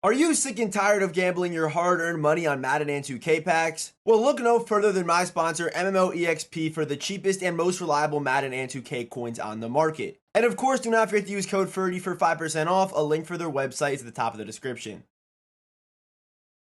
Are you sick and tired of gambling your hard-earned money on Madden and 2K packs? Well, look no further than my sponsor, MMOEXP, for the cheapest and most reliable Madden and 2K coins on the market. And of course, do not forget to use code Ferdy for 5% off. A link for their website is at the top of the description.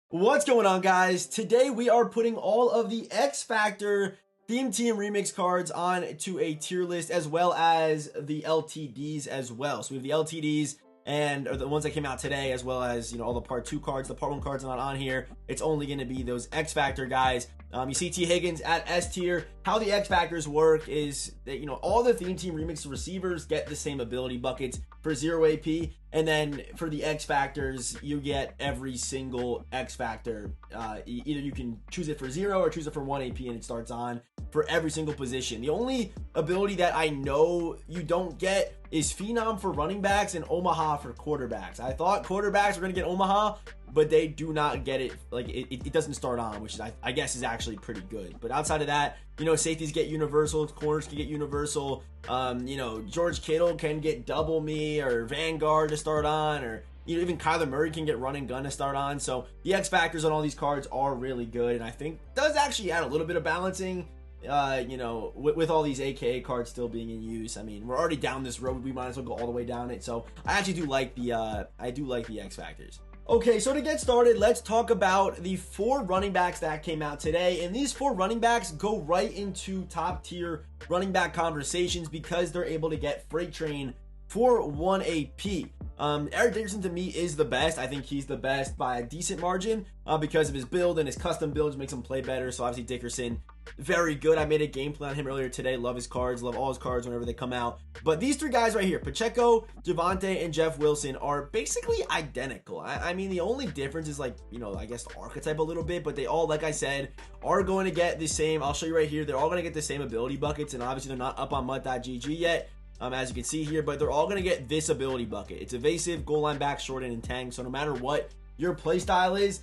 What's going on, guys? Today we are putting all of the X Factor Theme Team Remix cards on to a tier list, as well as the LTDs as well. So we have the LTDs and or the ones that came out today, as well as, you know, all the part 2 cards. The part 1 cards are not on here. It's only going to be those X Factor guys. You see T. Higgins at S tier. How the X Factors work is that, you know, all the Theme Team Remix receivers get the same ability buckets for 0 AP, and then for the X Factors, you get every single X Factor. Either you can choose it for 0 or choose it for 1 AP, and it starts on for every single position. The only ability that I know you don't get is Phenom for running backs and Omaha for quarterbacks. I thought quarterbacks were going to get Omaha, but they do not get it. Like, it doesn't start on, which is, I guess is actually pretty good. But outside of that, you know, safeties get universal, corners can get universal. You know, George Kittle can get double me or Vanguard to start on, or, you know, even Kyler Murray can get run and gun to start on. So the X Factors on all these cards are really good, and I think does actually add a little bit of balancing. You know, with all these AKA cards still being in use. I mean, we're already down this road. We might as well go all the way down it. So I actually do like the X Factors. Okay, so to get started, let's talk about the 4 running backs that came out today. And these 4 running backs go right into top tier running back conversations because they're able to get Freight Train for 1 AP. Eric Dickerson to me is the best. I think he's the best by a decent margin because of his build, and his custom builds makes him play better. So obviously Dickerson, very good. I made a gameplay on him earlier today. Love his cards, love all his cards whenever they come out. But these 3 guys right here, Pacheco, Javonte, and Jeff Wilson, are basically identical. I mean, the only difference is, like, you know, I guess the archetype a little bit, but they all, like I said, are going to get the same. I'll show you right here. They're all going to get the same ability buckets, and obviously they're not up on mut.gg yet. As you can see here, but they're all going to get this ability bucket. It's evasive, goal line back, short end, and tank. So no matter what your play style is,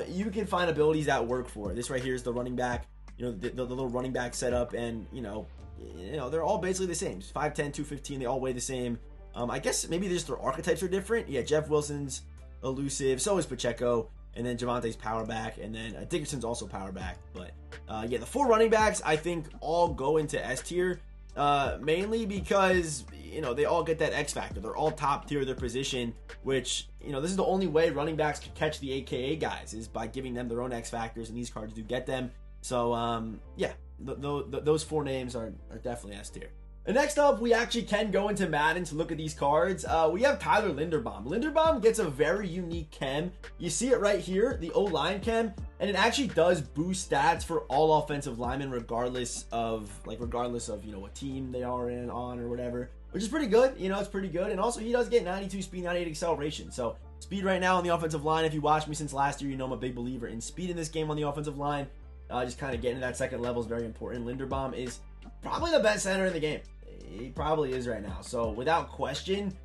you can find abilities that work for it. This right here is the running back, you know, the little running back setup, and you know, they're all basically the same. 5'10", 215, they all weigh the same. I guess maybe just their archetypes are different. Yeah, Jeff Wilson's elusive, so is Pacheco, and then Javonte's power back, and then Dickerson's also power back. But yeah, the 4 running backs I think all go into S tier. Mainly because, you know, they all get that X Factor. They're all top tier of their position, which, you know, this is the only way running backs can catch the AKA guys, is by giving them their own X Factors, and these cards do get them. So, yeah, those 4 names are definitely S tier. And next up, we actually can go into Madden to look at these cards. We have Tyler Linderbaum. Linderbaum gets a very unique chem. You see it right here, the O-line chem, and it actually does boost stats for all offensive linemen, regardless of, you know, what team they are on or whatever, which is pretty good. You know, it's pretty good. And also, he does get 92 speed, 98 acceleration. So speed right now on the offensive line. If you watched me since last year, you know I'm a big believer in speed in this game on the offensive line. Just kind of getting to that second level is very important. Linderbaum is probably the best center in the game. He probably is right now. So without question,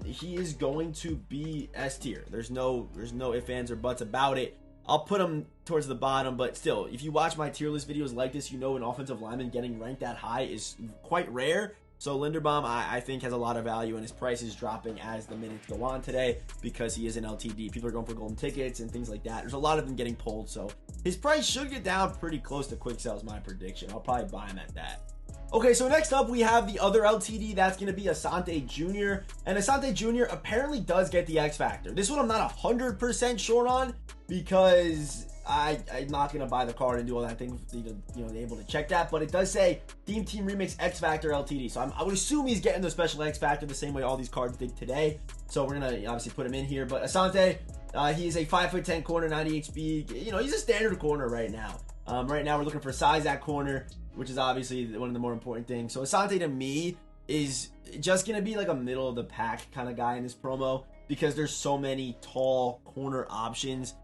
he is going to be S tier. There's no ifs, ands, or buts about it. I'll put him towards the bottom, but still, if you watch my tier list videos like this, you know an offensive lineman getting ranked that high is quite rare. So Linderbaum, I think, has a lot of value, and his price is dropping as the minutes go on today because he is an LTD. People are going for golden tickets and things like that. There's a lot of them getting pulled, so his price should get down pretty close to quick sell is my prediction. I'll probably buy him at that. Okay, so next up we have the other LTD. That's going to be Asante Jr. And Asante Jr. apparently does get the X Factor. This one I'm not 100% sure on because I'm not going to buy the card and do all that thing, you know, able to check that. But it does say Theme Team Remix X Factor LTD. So I would assume he's getting the special X Factor the same way all these cards did today. So we're going to obviously put him in here. But Asante, he is a 5'10" corner, 98 speed. You know, he's a standard corner right now. Right now we're looking for size at corner, which is obviously one of the more important things. So Asante to me is just going to be like a middle of the pack kind of guy in this promo because there's so many tall corner options,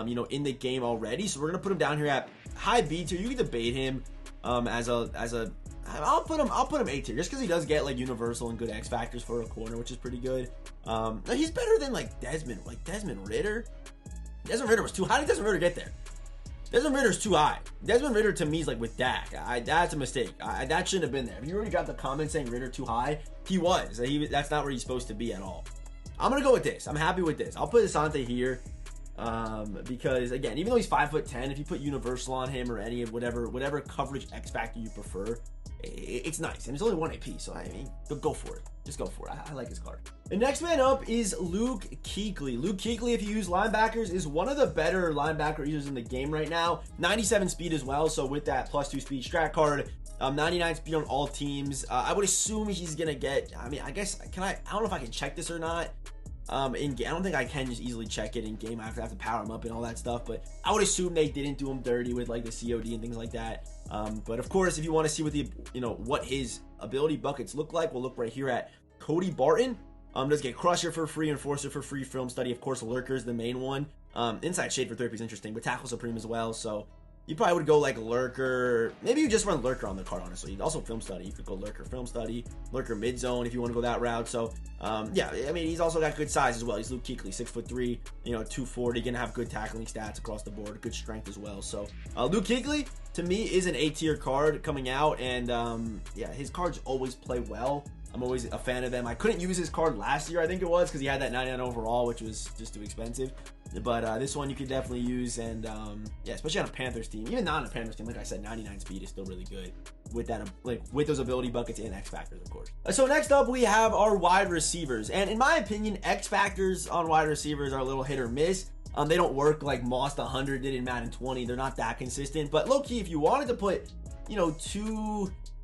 you know, in the game already. So we're going to put him down here at high B tier. You can debate him I'll put him A tier just because he does get like universal and good X Factors for a corner, which is pretty good. He's better than like Desmond Ritter. Desmond Ritter was too high. How did Desmond Ritter get there? Desmond Ritter's too high. Desmond Ritter to me is like with Dak. That's a mistake. That shouldn't have been there. If you already got the comment saying Ritter too high, he was. That's not where he's supposed to be at all. I'm gonna go with this. I'm happy with this. I'll put Asante here. Because again, even though he's 5'10", if you put universal on him or any of whatever coverage X factor you prefer, it's nice. And it's only 1 AP, so I mean, go for it. Just go for it. I like his card. The next man up is Luke Kuechly. Luke Kuechly, if you use linebackers, is one of the better linebacker users in the game right now. 97 speed as well, so with that +2 speed strat card, 99 speed on all teams. I would assume he's gonna get, I mean, I guess, I don't know if I can check this or not. In game, I don't think I can just easily check it in game. I have to power him up and all that stuff, but I would assume they didn't do him dirty with like the COD and things like that. But of course, if you want to see what the, what his ability buckets look like, we'll look right here at Cody Barton. Does get Crusher for free, Enforcer for free, Film Study, of course, Lurker is the main one. Inside Shade for therapy is interesting, but Tackle Supreme as well. So you probably would go like Lurker. Maybe you just run Lurker on the card, honestly. Also Film Study. You could go Lurker, Film Study, Lurker mid zone if you want to go that route. So yeah, I mean, he's also got good size as well. He's Luke Kuechly, 6'3", 240. Gonna have good tackling stats across the board, good strength as well. So Luke Kuechly to me is an A-tier card coming out, and yeah, his cards always play well. I'm always a fan of them. I couldn't use his card last year, I think it was, because he had that 99 overall, which was just too expensive. But this one you could definitely use, and yeah, especially on a Panthers team. Even not on a Panthers team, like I said, 99 speed is still really good with that, like with those ability buckets and X factors, of course. So next up, we have our wide receivers, and in my opinion, X factors on wide receivers are a little hit or miss. They don't work like Moss 100 did in Madden 20. They're not that consistent. But low key, if you wanted to put,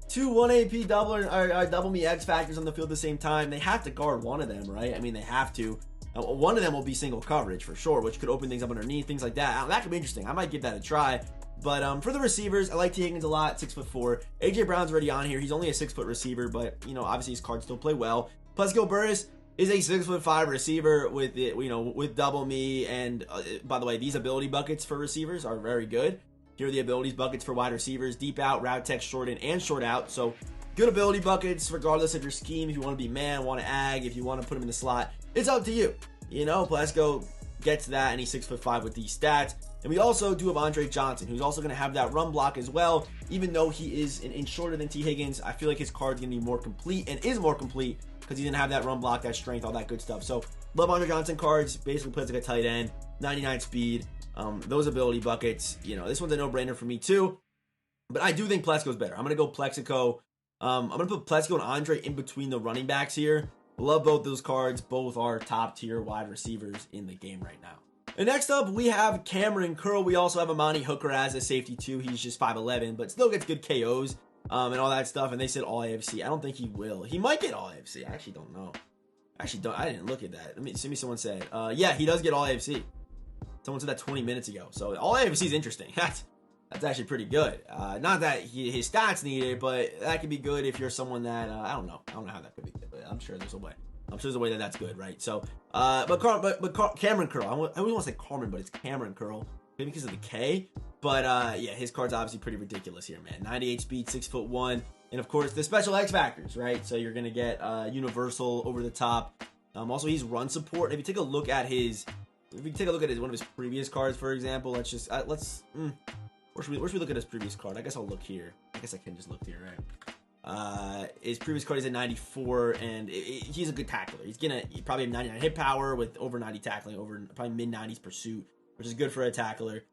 two 1 AP double me X factors on the field at the same time, they have to guard one of them, right? I mean, they have to. One of them will be single coverage for sure, which could open things up underneath, things like that. That could be interesting. I might give that a try. But for the receivers, I like T. Higgins a lot, 6'4". AJ Brown's already on here. He's only a 6-foot receiver, but obviously his cards still play well. Plexico Burress is a 6'5" receiver with it, with double me. And by the way, these ability buckets for receivers are very good. Here are the abilities buckets for wide receivers: deep out, route text, short in, and short out. So good ability buckets regardless of your scheme. If you want to be man, want to ag, if you want to put him in the slot, it's up to you. Plexico gets that, and he's 6'5" with these stats. And we also do have Andre Johnson, who's also going to have that run block as well. Even though he is an inch shorter than T. Higgins, I feel like his card's going to be more complete, and is more complete because he's going to have that run block, that strength, all that good stuff. So love Andre Johnson cards. Basically plays like a tight end, 99 speed. Those ability buckets, this one's a no-brainer for me too. But I do think Plexico's better. I'm going to go Plexico. I'm going to put Plexico and Andre in between the running backs here. Love both those cards. Both are top-tier wide receivers in the game right now. And next up, we have Cameron Curl. We also have Amani Hooker as a safety too. He's just 5'11", but still gets good KOs and all that stuff. And they said all AFC. I don't think he will. He might get all AFC. I actually don't know. I didn't look at that. Let me see. Someone said, yeah, he does get all AFC. Someone said that 20 minutes ago. So all AFC is interesting. That's actually pretty good. Not that his stats need it, but that could be good if you're someone that I don't know. I don't know how that could be good, but I'm sure there's a way. I'm sure there's a way that's good, right? So, but Cameron Curl. I always want to say Carmen, but it's Cameron Curl, maybe because of the K. But yeah, his card's obviously pretty ridiculous here, man. 98 speed, 6'1", and of course the special X factors, right? So you're gonna get universal, over the top. Also, he's run support. If you take a look at one of his previous cards, for example, where should we look at his previous card? I guess I'll look here. I guess I can just look here, right? His previous card is a 94, and he's a good tackler. He's probably a 99 hit power with over 90 tackling, over probably mid 90s pursuit, which is good for a tackler,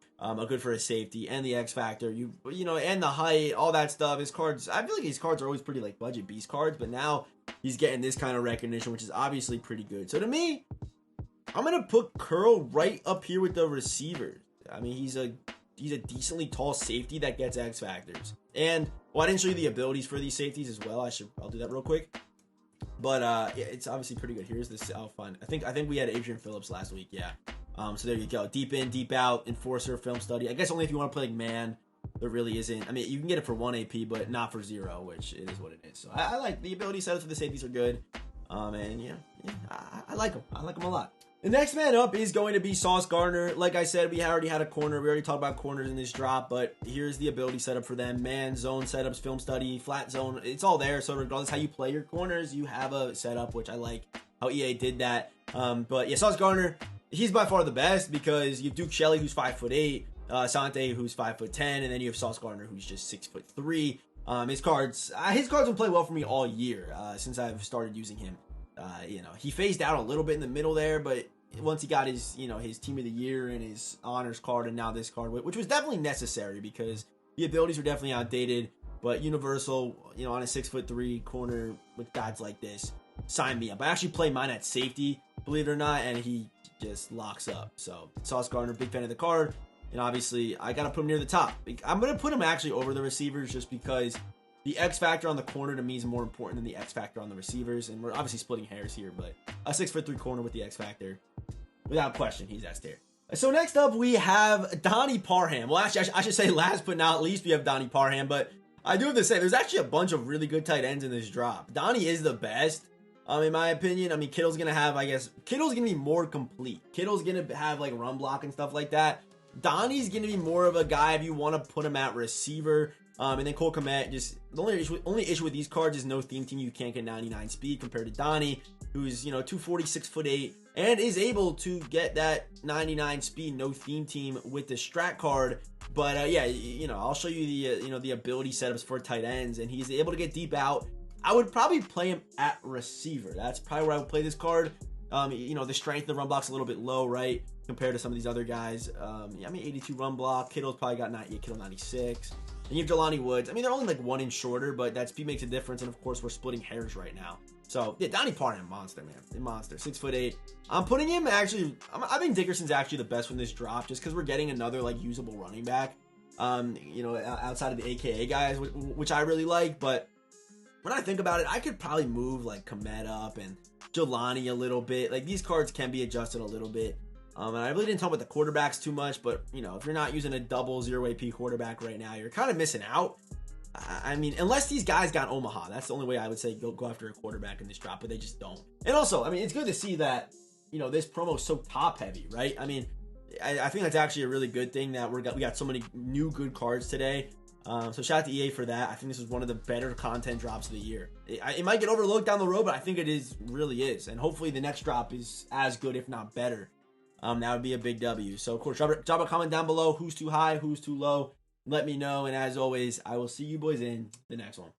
good for a safety, and the X factor, and the height, all that stuff. His cards, I feel like his cards are always pretty like budget beast cards, but now he's getting this kind of recognition, which is obviously pretty good. So to me, I'm gonna put Curl right up here with the receivers. I mean, he's a decently tall safety that gets X factors. And I didn't show you the abilities for these safeties as well. I'll do that real quick. But yeah, it's obviously pretty good. Here's this. I'll find. I think we had Adrian Phillips last week. Yeah. So there you go. Deep in, deep out, Enforcer, Film Study. I guess only if you want to play like man. There really isn't. I mean, you can get it for 1 AP, but not for 0, which it is what it is. So I like the ability setups for the safeties are good. And yeah, I like them. I like them a lot. The next man up is going to be Sauce Garner. Like I said, we already had a corner. We already talked about corners in this drop, but here's the ability setup for them. Man, zone setups, film study, flat zone. It's all there. So regardless how you play your corners, you have a setup, which I like how EA did that. But yeah, Sauce Garner, he's by far the best because you have Duke Shelley, who's 5'8", Asante, who's 5'10", and then you have Sauce Garner, who's just 6'3". His cards will play well for me all year since I've started using him. he phased out a little bit in the middle there, but once he got his, his team of the year and his honors card and now this card, which was definitely necessary because the abilities were definitely outdated, but universal, on a 6'3" corner with guys like this, sign me up. I actually play mine at safety, believe it or not, and he just locks up. So Sauce Gardner, big fan of the card, and obviously I gotta put him near the top. I'm gonna put him actually over the receivers just because the X factor on the corner to me is more important than the X factor on the receivers, and we're obviously splitting hairs here, but a 6'3" corner with the X factor, without question, he's S tier. So next up we have Donnie Parham. Well, actually, I should say last but not least we have Donnie Parham, but I do have to say there's actually a bunch of really good tight ends in this drop. Donnie is the best, in my opinion. I mean, Kittle's gonna have, Kittle's gonna be more complete. Kittle's gonna have like run block and stuff like that. Donnie's gonna be more of a guy if you want to put him at receiver. And then Cole Kmet, just the only issue with these cards is no theme team. You can't get 99 speed compared to Donnie, who's 240, 6'8", and is able to get that 99 speed, no theme team with the strat card. But yeah, I'll show you the the ability setups for tight ends, and he's able to get deep out. I would probably play him at receiver. That's probably where I would play this card. The strength of the run block's a little bit low, right, compared to some of these other guys. 82 run block. Kittle's probably got Kittle 96. And you have Jelani Woods. I mean, they're only like 1 inch shorter, but that speed makes a difference. And of course, we're splitting hairs right now. So yeah, Donnie Parham, monster, man, monster. 6'8". I'm putting him actually. I think Dickerson's actually the best from this drop, just because we're getting another like usable running back. Outside of the AKA guys, which I really like. But when I think about it, I could probably move like Kmet up and Jelani a little bit. Like these cards can be adjusted a little bit. And I really didn't talk about the quarterbacks too much, but if you're not using a double 0 AP quarterback right now, you're kind of missing out. I mean, unless these guys got Omaha, that's the only way I would say go after a quarterback in this drop, but they just don't. And also, I mean, it's good to see that this promo is so top heavy, right? I mean, I think that's actually a really good thing that we got so many new good cards today. So shout out to EA for that. I think this is one of the better content drops of the year. It might get overlooked down the road, but I think it really is, and hopefully the next drop is as good, if not better. That would be a big W. So, of course, drop a comment down below. Who's too high? Who's too low? Let me know. And as always, I will see you boys in the next one.